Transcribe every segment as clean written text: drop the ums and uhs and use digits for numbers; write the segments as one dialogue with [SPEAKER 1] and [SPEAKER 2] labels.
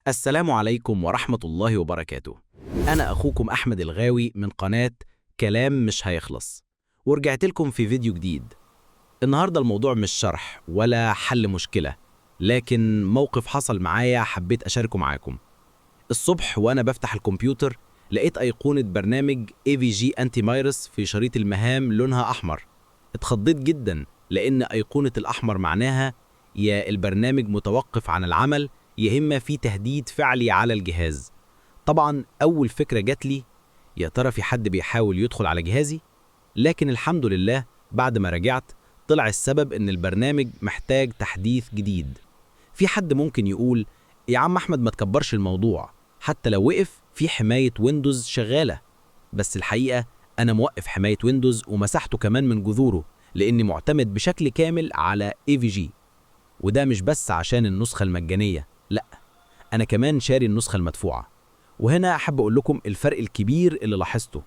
[SPEAKER 1] السلام عليكم ورحمة الله وبركاته. أنا أخوكم أحمد الغاوي من قناة كلام مش هيخلص، ورجعت لكم في فيديو جديد. النهاردة الموضوع مش شرح ولا حل مشكلة، لكن موقف حصل معايا حبيت أشاركه معاكم. الصبح وأنا بفتح الكمبيوتر لقيت أيقونة برنامج AVG أنتي فيروس في شريط المهام لونها أحمر. اتخضيت جدا لأن أيقونة الأحمر معناها يا البرنامج متوقف عن العمل يا إما في تهديد فعلي على الجهاز. طبعا أول فكرة جات لي، يا ترى في حد بيحاول يدخل على جهازي؟ لكن الحمد لله بعد ما رجعت طلع السبب إن البرنامج محتاج تحديث جديد. في حد ممكن يقول يا عم أحمد ما تكبرش الموضوع، حتى لو وقف في حماية ويندوز شغالة. بس الحقيقة أنا موقف حماية ويندوز ومسحته كمان من جذوره، لأني معتمد بشكل كامل على AVG. وده مش بس عشان النسخة المجانية، لأ، أنا كمان شاري النسخة المدفوعة. وهنا أحب أقول لكم الفرق الكبير اللي لاحظته.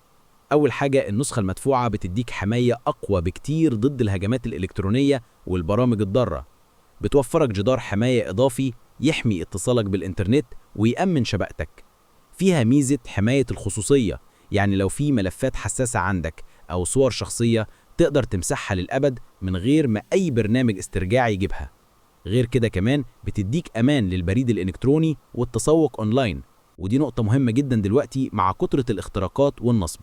[SPEAKER 1] أول حاجة، النسخة المدفوعة بتديك حماية أقوى بكتير ضد الهجمات الإلكترونية والبرامج الضارة. بتوفرك جدار حماية إضافي يحمي اتصالك بالإنترنت ويأمن شبكتك. فيها ميزة حماية الخصوصية، يعني لو في ملفات حساسة عندك أو صور شخصية تقدر تمسحها للأبد من غير ما أي برنامج استرجاعي يجيبها. غير كده كمان بتديك أمان للبريد الإلكتروني والتسوق أونلاين، ودي نقطة مهمة جدا دلوقتي مع كثرة الاختراقات والنصب.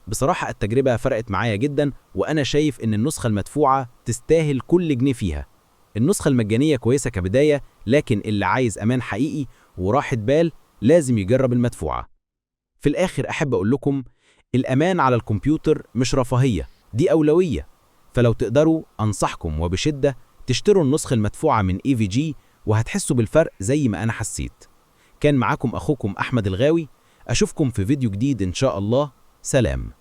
[SPEAKER 1] بصراحة التجربة فرقت معايا جدا، وأنا شايف إن النسخة المدفوعة تستاهل كل جنيه فيها. النسخة المجانية كويسة كبداية، لكن اللي عايز أمان حقيقي وراحة بال لازم يجرب المدفوعة. في الآخر أحب أقول لكم الأمان على الكمبيوتر مش رفاهية، دي أولوية. فلو تقدروا أنصحكم وبشدة تشتروا النسخة المدفوعة من AVG، وهتحسوا بالفرق زي ما أنا حسيت. كان معاكم أخوكم أحمد الغاوي، أشوفكم في فيديو جديد إن شاء الله. سلام.